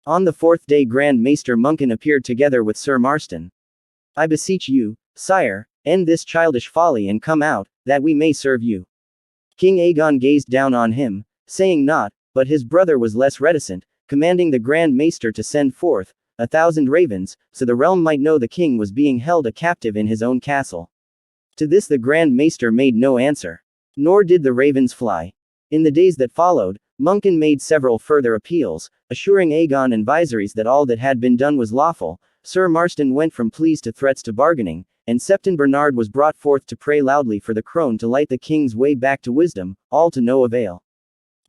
On the fourth day Grand Maester Munkin appeared together with Sir Marston. I beseech you, sire, end this childish folly and come out, that we may serve you. King Aegon gazed down on him, saying naught, but his brother was less reticent, commanding the Grand Maester to send forth 1,000 ravens, so the realm might know the king was being held a captive in his own castle. To this the Grand Maester made no answer. Nor did the ravens fly. In the days that followed, Munkin made several further appeals, assuring Aegon and Viserys that all that had been done was lawful. Sir Marston went from pleas to threats to bargaining, and Septon Bernard was brought forth to pray loudly for the crone to light the king's way back to wisdom, all to no avail.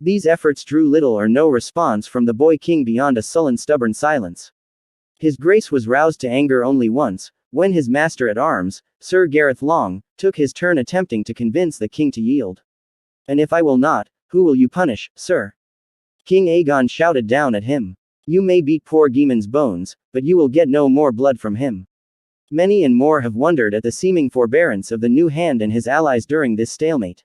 These efforts drew little or no response from the boy king beyond a sullen stubborn silence. His grace was roused to anger only once, when his master-at-arms, Sir Gareth Long, took his turn attempting to convince the king to yield. And if I will not, who will you punish, sir? King Aegon shouted down at him. You may beat poor Geeman's bones, but you will get no more blood from him. Many and more have wondered at the seeming forbearance of the new hand and his allies during this stalemate.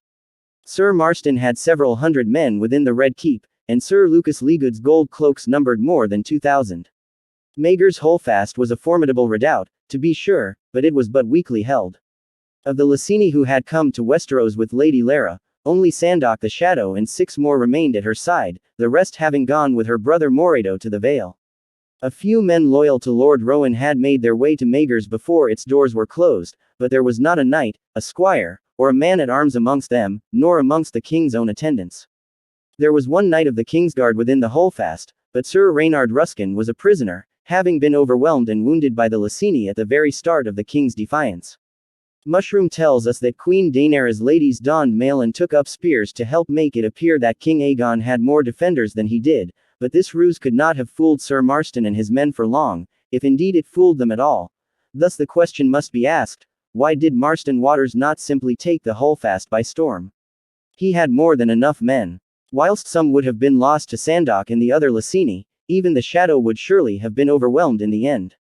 Sir Marston had several hundred men within the Red Keep, and Sir Lucas Legood's gold cloaks numbered more than 2,000. Maegor's Holdfast was a formidable redoubt, to be sure, but it was but weakly held. Of the Lysene who had come to Westeros with Lady Lara, only Sandok the Shadow and 6 more remained at her side, the rest having gone with her brother Moredo to the Vale. A few men loyal to Lord Rowan had made their way to Maegor's before its doors were closed, but there was not a knight, a squire, or a man-at-arms amongst them, nor amongst the king's own attendants. There was one knight of the Kingsguard within the Holdfast, but Sir Reynard Ruskin was a prisoner, having been overwhelmed and wounded by the Lysene at the very start of the king's defiance. Mushroom tells us that Queen Daenerys' ladies donned mail and took up spears to help make it appear that King Aegon had more defenders than he did, but this ruse could not have fooled Sir Marston and his men for long, if indeed it fooled them at all. Thus the question must be asked, why did Marston Waters not simply take the Holdfast by storm? He had more than enough men. Whilst some would have been lost to Sandok and the other Lysene, even the Shadow would surely have been overwhelmed in the end.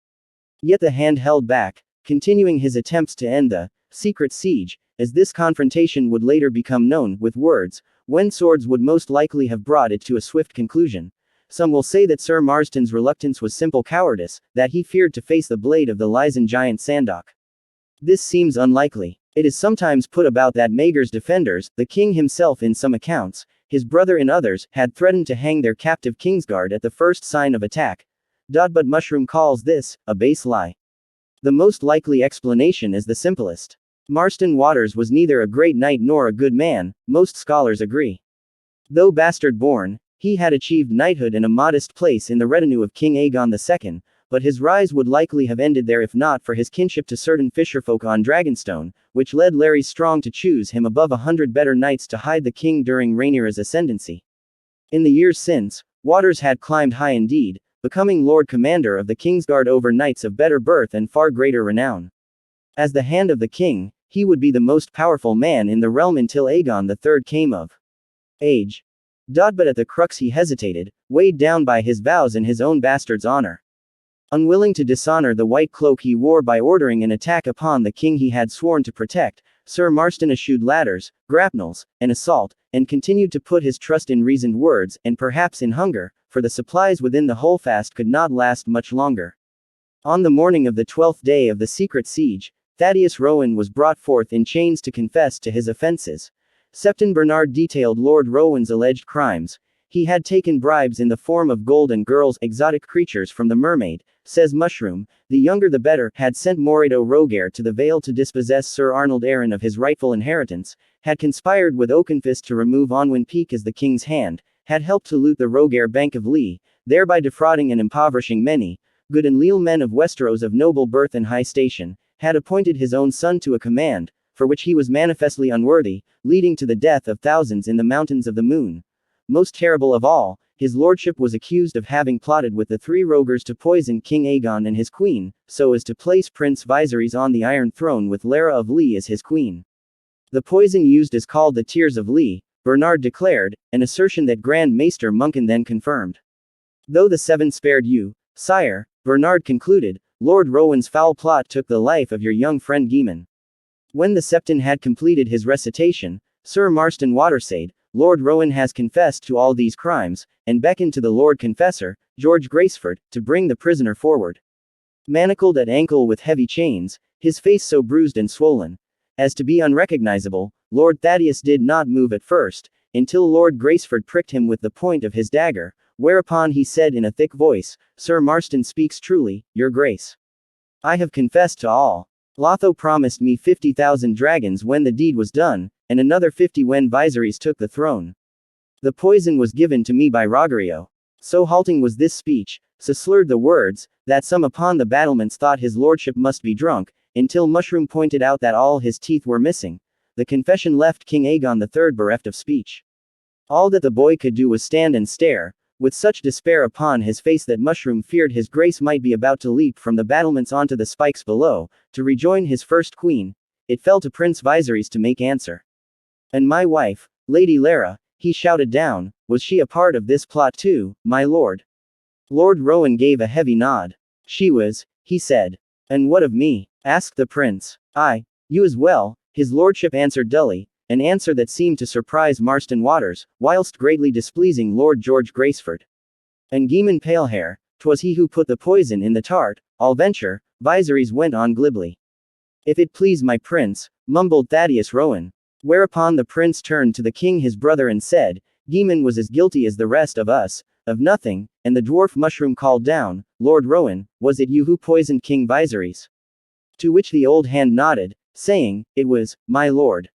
Yet the hand held back, continuing his attempts to end the secret siege, as this confrontation would later become known, with words, when swords would most likely have brought it to a swift conclusion. Some will say that Sir Marston's reluctance was simple cowardice, that he feared to face the blade of the Lysene giant Sandok. This seems unlikely. It is sometimes put about that Maegor's defenders, the king himself in some accounts, his brother in others, had threatened to hang their captive Kingsguard at the first sign of attack. But Mushroom calls this a base lie. The most likely explanation is the simplest. Marston Waters was neither a great knight nor a good man, most scholars agree. Though bastard-born, he had achieved knighthood and a modest place in the retinue of King Aegon II, but his rise would likely have ended there if not for his kinship to certain fisherfolk on Dragonstone, which led Larry Strong to choose him above 100 better knights to hide the king during Rhaenyra's ascendancy. In the years since, Waters had climbed high indeed, becoming Lord Commander of the Kingsguard over knights of better birth and far greater renown. As the hand of the king, he would be the most powerful man in the realm until Aegon III came of age. But at the crux he hesitated, weighed down by his vows and his own bastard's honor. Unwilling to dishonor the white cloak he wore by ordering an attack upon the king he had sworn to protect, Sir Marston eschewed ladders, grapnels, and assault, and continued to put his trust in reasoned words, and perhaps in hunger, for the supplies within the Holdfast could not last much longer. On the morning of the 12th day of the secret siege, Thaddeus Rowan was brought forth in chains to confess to his offenses. Septon Bernard detailed Lord Rowan's alleged crimes. He had taken bribes in the form of gold and girls, exotic creatures from the Mermaid, says Mushroom, the younger the better, had sent Moredo Rogaire to the Vale to dispossess Sir Arnold Arryn of his rightful inheritance, had conspired with Oakenfist to remove Onwin Peak as the king's hand, had helped to loot the Rogaire Bank of Lee, thereby defrauding and impoverishing many good and leal men of Westeros of noble birth and high station, had appointed his own son to a command, for which he was manifestly unworthy, leading to the death of thousands in the Mountains of the Moon. Most terrible of all, his lordship was accused of having plotted with the 3 Rogers to poison King Aegon and his queen, so as to place Prince Viserys on the Iron Throne with Lara of Lee as his queen. The poison used is called the Tears of Lee, Bernard declared, an assertion that Grand Maester Munkin then confirmed. Though the 7 spared you, sire, Bernard concluded, Lord Rowan's foul plot took the life of your young friend Geeman. When the Septon had completed his recitation, Sir Marston Watersade, Lord Rowan has confessed to all these crimes, and beckoned to the Lord Confessor, George Graceford, to bring the prisoner forward. Manacled at ankle with heavy chains, his face so bruised and swollen as to be unrecognizable, Lord Thaddeus did not move at first, until Lord Graceford pricked him with the point of his dagger, whereupon he said in a thick voice, "Sir Marston speaks truly, your grace. I have confessed to all. Lotho promised me 50,000 dragons when the deed was done, and another 50 when Viserys took the throne. The poison was given to me by Rogerio." So halting was this speech, so slurred the words, that some upon the battlements thought his lordship must be drunk, until Mushroom pointed out that all his teeth were missing. The confession left King Aegon III bereft of speech. All that the boy could do was stand and stare, with such despair upon his face that Mushroom feared his grace might be about to leap from the battlements onto the spikes below, to rejoin his first queen. It fell to Prince Viserys to make answer. "And my wife, Lady Lara," he shouted down, "was she a part of this plot too, my lord?" Lord Rowan gave a heavy nod. "She was," he said. "And what of me?" asked the prince. "You as well," his lordship answered dully, an answer that seemed to surprise Marston Waters, whilst greatly displeasing Lord George Graceford. "And Geeman Palehair, 'twas he who put the poison in the tart, I'll venture," Viserys went on glibly. "If it please my prince," mumbled Thaddeus Rowan. Whereupon the prince turned to the king his brother and said, "Geeman was as guilty as the rest of us, of nothing," and the dwarf Mushroom called down, "Lord Rowan, was it you who poisoned King Viserys?" To which the old hand nodded, saying, "It was, my lord.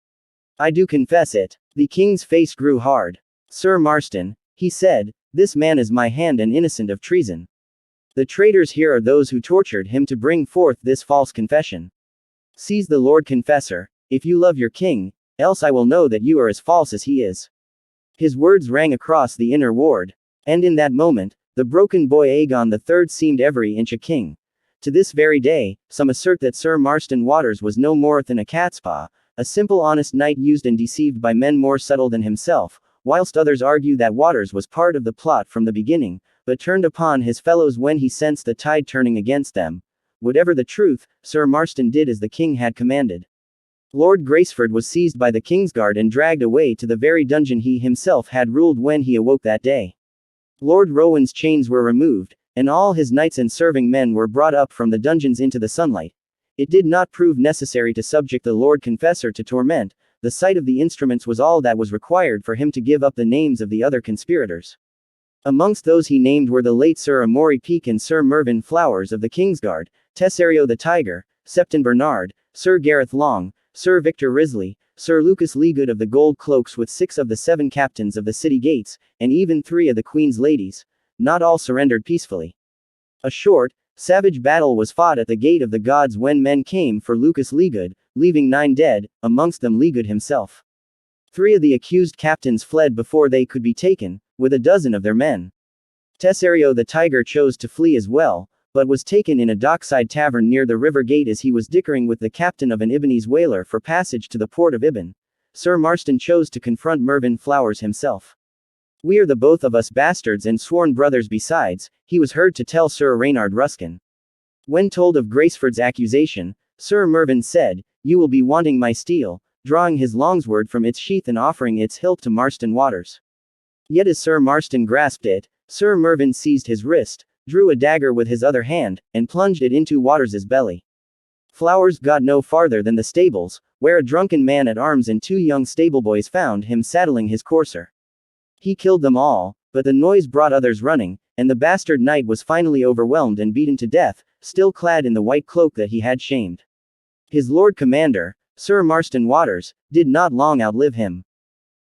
I do confess it." The king's face grew hard. "Sir Marston," he said, "this man is my hand and innocent of treason. The traitors here are those who tortured him to bring forth this false confession. Seize the Lord Confessor, if you love your king, else I will know that you are as false as he is." His words rang across the inner ward. And in that moment, the broken boy Aegon III seemed every inch a king. To this very day, some assert that Sir Marston Waters was no more than a catspaw, a simple honest knight used and deceived by men more subtle than himself, whilst others argue that Waters was part of the plot from the beginning, but turned upon his fellows when he sensed the tide turning against them. Whatever the truth, Sir Marston did as the king had commanded. Lord Graceford was seized by the Kingsguard and dragged away to the very dungeon he himself had ruled when he awoke that day. Lord Rowan's chains were removed, and all his knights and serving men were brought up from the dungeons into the sunlight. It did not prove necessary to subject the Lord Confessor to torment. The sight of the instruments was all that was required for him to give up the names of the other conspirators. Amongst those he named were the late Sir Amory Peake and Sir Mervyn Flowers of the Kingsguard, Tesserio the Tiger, Septon Bernard, Sir Gareth Long, Sir Victor Risley, Sir Lucas Leagood of the Gold Cloaks with 6 of the 7 captains of the city gates, and even 3 of the Queen's ladies. Not all surrendered peacefully. A short, savage battle was fought at the Gate of the Gods when men came for Lucas Leagood, leaving 9 dead, amongst them Leagood himself. 3 of the accused captains fled before they could be taken, with a dozen of their men. Tesserio the Tiger chose to flee as well, but was taken in a dockside tavern near the river gate as he was dickering with the captain of an Ibbenese whaler for passage to the port of Ibben. Sir Marston chose to confront Mervyn Flowers himself. "We are the both of us bastards and sworn brothers besides," he was heard to tell Sir Reynard Ruskin. When told of Graceford's accusation, Sir Mervyn said, "You will be wanting my steel," drawing his longsword from its sheath and offering its hilt to Marston Waters. Yet as Sir Marston grasped it, Sir Mervyn seized his wrist, drew a dagger with his other hand, and plunged it into Waters's belly. Flowers got no farther than the stables, where a drunken man at arms and 2 young stableboys found him saddling his courser. He killed them all, but the noise brought others running, and the bastard knight was finally overwhelmed and beaten to death, still clad in the white cloak that he had shamed. His Lord Commander, Sir Marston Waters, did not long outlive him.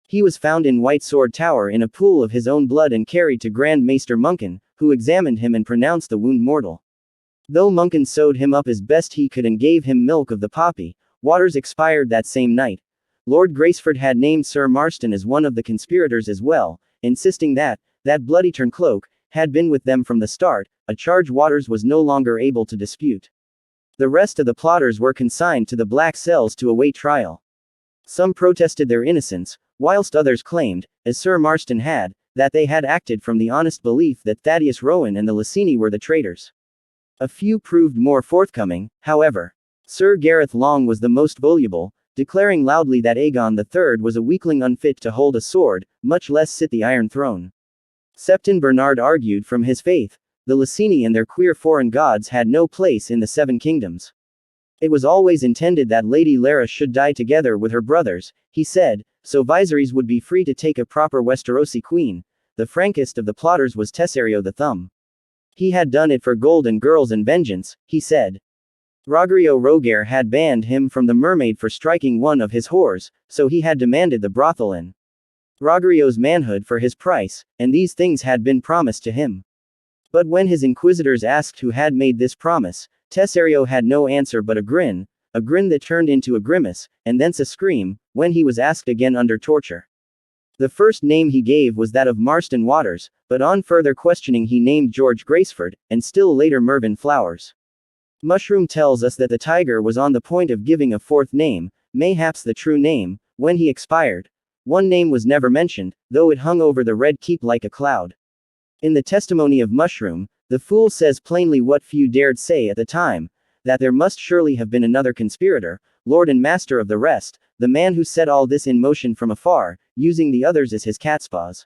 He was found in White Sword Tower in a pool of his own blood and carried to Grand Maester Munkin, who examined him and pronounced the wound mortal. Though Munkin sewed him up as best he could and gave him milk of the poppy, Waters expired that same night. Lord Graceford had named Sir Marston as one of the conspirators as well, insisting that bloody turncloak had been with them from the start, a charge Waters was no longer able to dispute. The rest of the plotters were consigned to the black cells to await trial. Some protested their innocence, whilst others claimed, as Sir Marston had, that they had acted from the honest belief that Thaddeus Rowan and the Lysene were the traitors. A few proved more forthcoming, however. Sir Gareth Long was the most voluble, declaring loudly that Aegon III was a weakling unfit to hold a sword, much less sit the Iron Throne. Septon Bernard argued from his faith, the Lysene and their queer foreign gods had no place in the Seven Kingdoms. It was always intended that Lady Lara should die together with her brothers, he said, so Viserys would be free to take a proper Westerosi queen. The frankest of the plotters was Tesserio the Thumb. He had done it for gold and girls and vengeance, he said. Rogerio Rogaire had banned him from the Mermaid for striking one of his whores, so he had demanded the brothel in Rogerio's manhood for his price, and these things had been promised to him. But when his inquisitors asked who had made this promise, Tesserio had no answer but a grin that turned into a grimace, and thence a scream, when he was asked again under torture. The first name he gave was that of Marston Waters, but on further questioning he named George Graceford, and still later Mervyn Flowers. Mushroom tells us that the tiger was on the point of giving a fourth name, mayhaps the true name, when he expired. One name was never mentioned, though it hung over the Red Keep like a cloud. In the testimony of Mushroom, the fool says plainly what few dared say at the time, that there must surely have been another conspirator, lord and master of the rest, the man who set all this in motion from afar, using the others as his catspaws.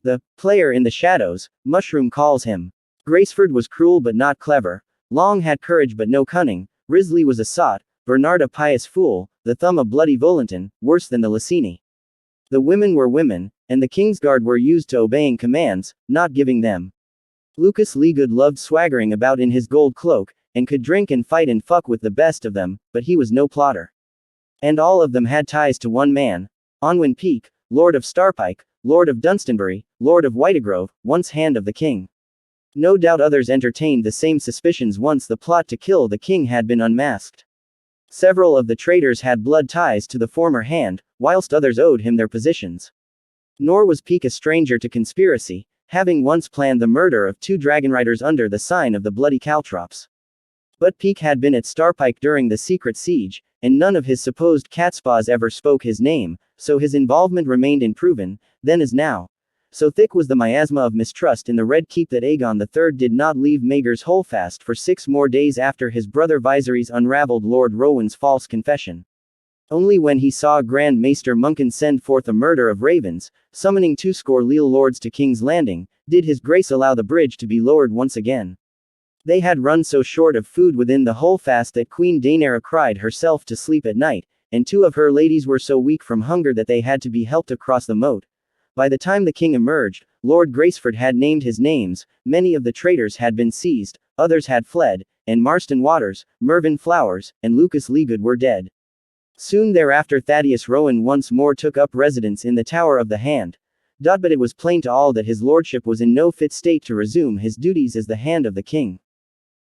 The player in the shadows, Mushroom calls him. Graceford was cruel but not clever, Long had courage but no cunning, Risley was a sot, Bernard a pious fool, the Thumb a bloody Volantin, worse than the Lysene. The women were women, and the Kingsguard were used to obeying commands, not giving them. Lucas Leagood loved swaggering about in his gold cloak, and could drink and fight and fuck with the best of them, but he was no plotter. And all of them had ties to one man, Onwin Peake, Lord of Starpike, Lord of Dunstanbury, Lord of Whitegrove, once Hand of the King. No doubt others entertained the same suspicions once the plot to kill the king had been unmasked. Several of the traitors had blood ties to the former Hand, whilst others owed him their positions. Nor was Peake a stranger to conspiracy, having once planned the murder of 2 dragonriders under the sign of the Bloody Caltrops. But Peake had been at Starpike during the secret siege, and none of his supposed catspaws ever spoke his name, so his involvement remained unproven, then as now. So thick was the miasma of mistrust in the Red Keep that Aegon III did not leave Maegor's Holdfast for 6 more days after his brother Viserys unraveled Lord Rowan's false confession. Only when he saw Grand Maester Munkin send forth a murder of ravens, summoning 20 leal lords to King's Landing, did his grace allow the bridge to be lowered once again. They had run so short of food within the Holdfast that Queen Daenerys cried herself to sleep at night, and 2 of her ladies were so weak from hunger that they had to be helped across the moat. By the time the king emerged, Lord Graceford had named his names, many of the traitors had been seized, others had fled, and Marston Waters, Mervyn Flowers, and Lucas Leagood were dead. Soon thereafter Thaddeus Rowan once more took up residence in the Tower of the Hand. But it was plain to all that his lordship was in no fit state to resume his duties as the Hand of the King.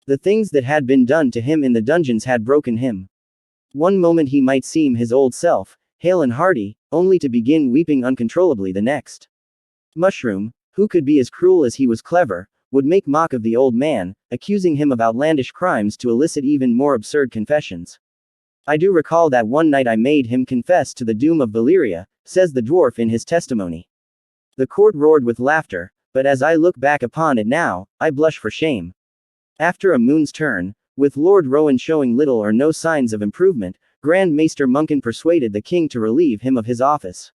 The things that had been done to him in the dungeons had broken him. One moment he might seem his old self, hale and hearty, only to begin weeping uncontrollably the next. Mushroom, who could be as cruel as he was clever, would make mock of the old man, accusing him of outlandish crimes to elicit even more absurd confessions. I do recall that one night I made him confess to the doom of Valyria, says the dwarf in his testimony. The court roared with laughter, but as I look back upon it now, I blush for shame. After a moon's turn, with Lord Rowan showing little or no signs of improvement, Grand Maester Munkin persuaded the king to relieve him of his office.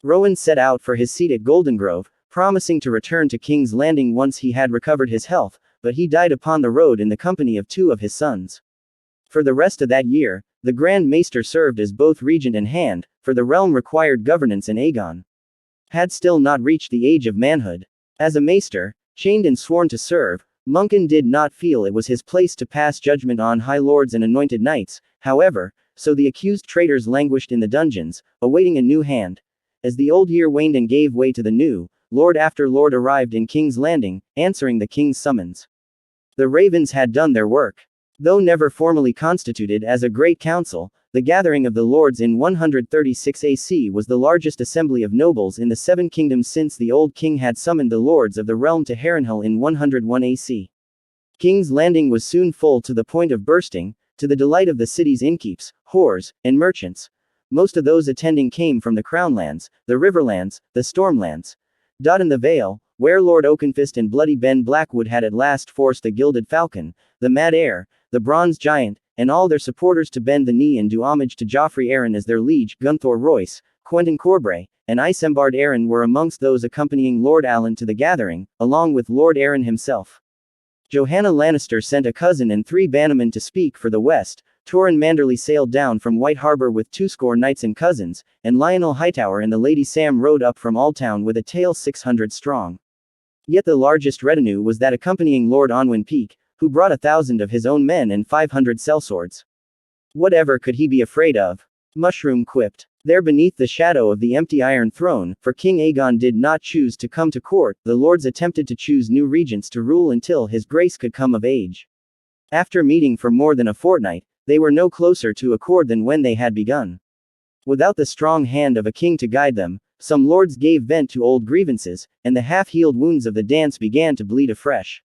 Rowan set out for his seat at Goldengrove, promising to return to King's Landing once he had recovered his health, but he died upon the road in the company of 2 of his sons. For the rest of that year, the Grand Maester served as both regent and hand, for the realm required governance and Aegon had still not reached the age of manhood. As a maester, chained and sworn to serve, Munkin did not feel it was his place to pass judgment on high lords and anointed knights, however, so the accused traitors languished in the dungeons, awaiting a new hand. As the old year waned and gave way to the new, lord after lord arrived in King's Landing, answering the king's summons. The ravens had done their work. Though never formally constituted as a great council, the gathering of the lords in 136 AC was the largest assembly of nobles in the 7 kingdoms since the old king had summoned the lords of the realm to Harrenhal in 101 AC. King's Landing was soon full to the point of bursting, to the delight of the city's innkeeps, whores, and merchants. Most of those attending came from the Crownlands, the Riverlands, the Stormlands. In the Vale, where Lord Oakenfist and Bloody Ben Blackwood had at last forced the Gilded Falcon, the Mad Heir, the Bronze Giant, and all their supporters to bend the knee and do homage to Joffrey Arryn as their liege. Gunthor Royce, Quentin Corbray, and Isambard Arryn were amongst those accompanying Lord Alan to the gathering, along with Lord Arryn himself. Johanna Lannister sent a cousin and 3 bannermen to speak for the West. Torrin Manderly sailed down from White Harbor with 20 knights and cousins, and Lionel Hightower and the Lady Sam rode up from Alltown with a tale 600 strong. Yet the largest retinue was that accompanying Lord Onwin Peake, who brought 1,000 of his own men and 500 sellswords. Whatever could he be afraid of? Mushroom quipped. There beneath the shadow of the empty Iron Throne, for King Aegon did not choose to come to court, the lords attempted to choose new regents to rule until his grace could come of age. After meeting for more than a fortnight, they were no closer to accord than when they had begun. Without the strong hand of a king to guide them, some lords gave vent to old grievances, and the half-healed wounds of the dance began to bleed afresh.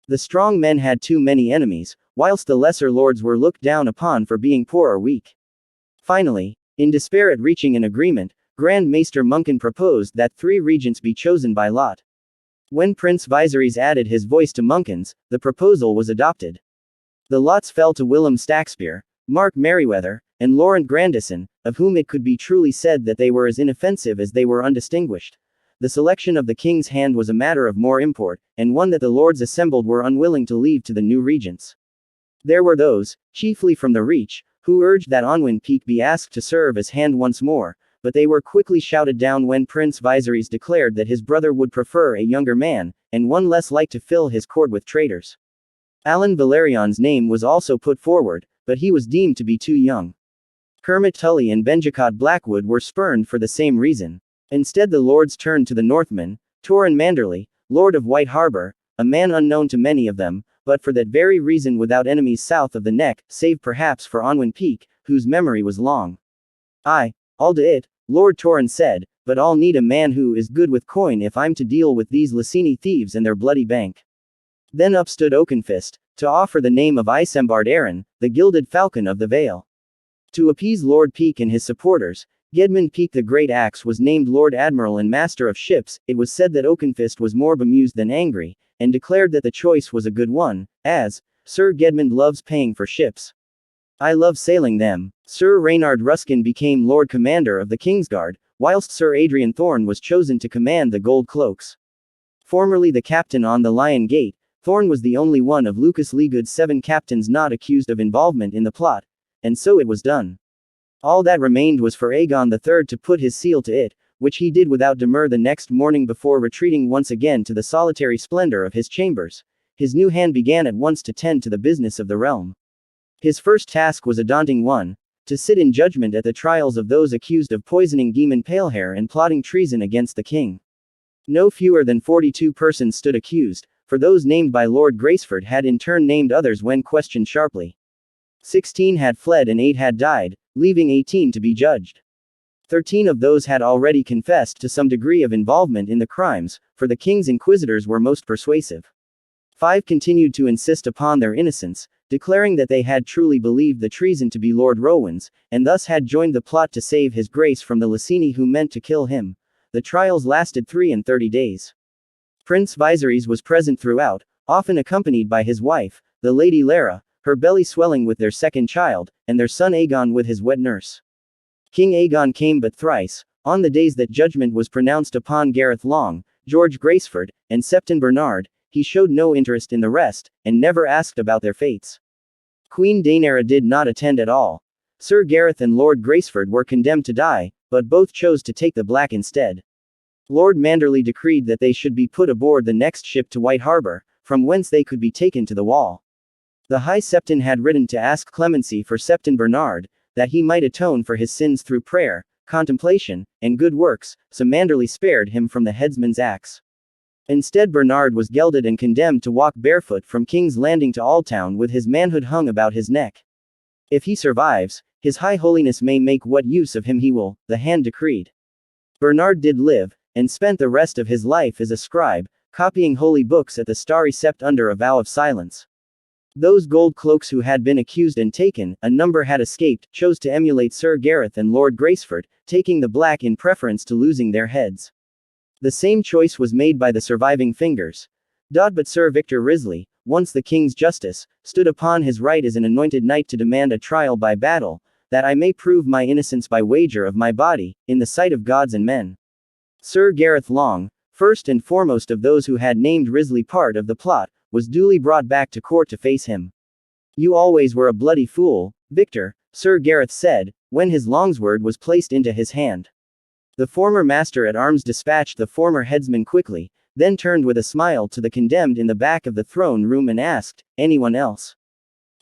The strong men had too many enemies, whilst the lesser lords were looked down upon for being poor or weak. Finally, in despair at reaching an agreement, Grand Maester Munkin proposed that 3 regents be chosen by lot. When Prince Viserys added his voice to Munkin's, the proposal was adopted. The lots fell to Willem Stackspear, Mark Merryweather, and Laurent Grandison, of whom it could be truly said that they were as inoffensive as they were undistinguished. The selection of the king's hand was a matter of more import, and one that the lords assembled were unwilling to leave to the new regents. There were those, chiefly from the Reach, who urged that Onwin Peake be asked to serve as hand once more, but they were quickly shouted down when Prince Viserys declared that his brother would prefer a younger man, and one less like to fill his court with traitors. Alan Valerion's name was also put forward, but he was deemed to be too young. Kermit Tully and Benjicot Blackwood were spurned for the same reason. Instead the lords turned to the Northman, Torrin Manderly, Lord of White Harbor, a man unknown to many of them, but for that very reason without enemies south of the neck, save perhaps for Onwin Peake, whose memory was long. I'll do it, Lord Torrin said, but I'll need a man who is good with coin if I'm to deal with these Lysene thieves and their bloody bank. Then up stood Oakenfist, to offer the name of Isambard Arryn, the gilded falcon of the Vale. To appease Lord Peake and his supporters, Gedmund Peake the Great Axe was named Lord Admiral and Master of Ships. It was said that Oakenfist was more bemused than angry, and declared that the choice was a good one, as, Sir Gedmund loves paying for ships. I love sailing them. Sir Reynard Ruskin became Lord Commander of the Kingsguard, whilst Sir Adrian Thorne was chosen to command the Gold Cloaks. Formerly the captain on the Lion Gate, Thorne was the only one of Lucas Legood's 7 captains not accused of involvement in the plot, and so it was done. All that remained was for Aegon III to put his seal to it, which he did without demur the next morning before retreating once again to the solitary splendor of his chambers. His new hand began at once to tend to the business of the realm. His first task was a daunting one, to sit in judgment at the trials of those accused of poisoning Daemon Palehair and plotting treason against the king. No fewer than 42 persons stood accused, for those named by Lord Graceford had in turn named others when questioned sharply. 16 had fled and 8 had died, leaving 18 to be judged. 13 of those had already confessed to some degree of involvement in the crimes, for the king's inquisitors were most persuasive. 5 continued to insist upon their innocence, declaring that they had truly believed the treason to be Lord Rowan's, and thus had joined the plot to save his grace from the Lysene who meant to kill him. The trials lasted 33 days. Prince Viserys was present throughout, often accompanied by his wife, the Lady Lara, her belly swelling with their second child, and their son Aegon with his wet nurse. King Aegon came but thrice, on the days that judgment was pronounced upon Gareth Long, George Graceford, and Septon Bernard. He showed no interest in the rest, and never asked about their fates. Queen Daenerys did not attend at all. Sir Gareth and Lord Graceford were condemned to die, but both chose to take the black instead. Lord Manderly decreed that they should be put aboard the next ship to White Harbor, from whence they could be taken to the Wall. The High Septon had written to ask clemency for Septon Bernard, that he might atone for his sins through prayer, contemplation, and good works, so Manderly spared him from the headsman's axe. Instead Bernard was gelded and condemned to walk barefoot from King's Landing to Alltown with his manhood hung about his neck. If he survives, his High Holiness may make what use of him he will, the hand decreed. Bernard did live, and spent the rest of his life as a scribe, copying holy books at the Starry Sept under a vow of silence. Those gold cloaks who had been accused and taken, a number had escaped, chose to emulate Sir Gareth and Lord Graceford, taking the black in preference to losing their heads. The same choice was made by the surviving Fingers. But Sir Victor Risley, once the king's justice, stood upon his right as an anointed knight to demand a trial by battle, that I may prove my innocence by wager of my body, in the sight of gods and men. Sir Gareth Long, first and foremost of those who had named Risley part of the plot, was duly brought back to court to face him. You always were a bloody fool, Victor, Sir Gareth said, when his longsword was placed into his hand. The former master-at-arms dispatched the former headsman quickly, then turned with a smile to the condemned in the back of the throne room and asked, anyone else?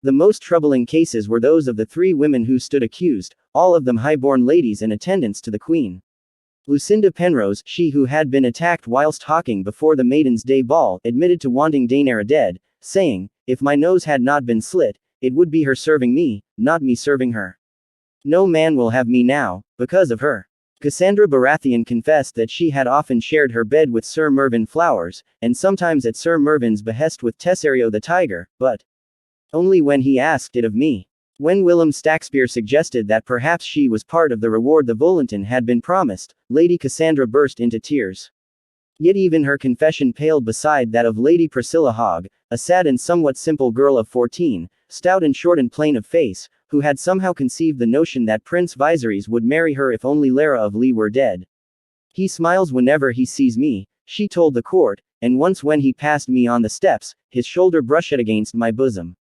The most troubling cases were those of the 3 women who stood accused, all of them high-born ladies and attendants to the queen. Lucinda Penrose, she who had been attacked whilst hawking before the Maiden's Day ball, admitted to wanting Daenerys dead, saying, if my nose had not been slit, it would be her serving me, not me serving her. No man will have me now, because of her. Cassandra Baratheon confessed that she had often shared her bed with Sir Mervyn Flowers, and sometimes at Sir Mervyn's behest with Tesserio the Tiger, but only when he asked it of me. When Willem Stackspear suggested that perhaps she was part of the reward the Volantin had been promised, Lady Cassandra burst into tears. Yet even her confession paled beside that of Lady Priscilla Hogg, a sad and somewhat simple girl of 14, stout and short and plain of face, who had somehow conceived the notion that Prince Viserys would marry her if only Lara of Lee were dead. He smiles whenever he sees me, she told the court, and once when he passed me on the steps, his shoulder brushed against my bosom.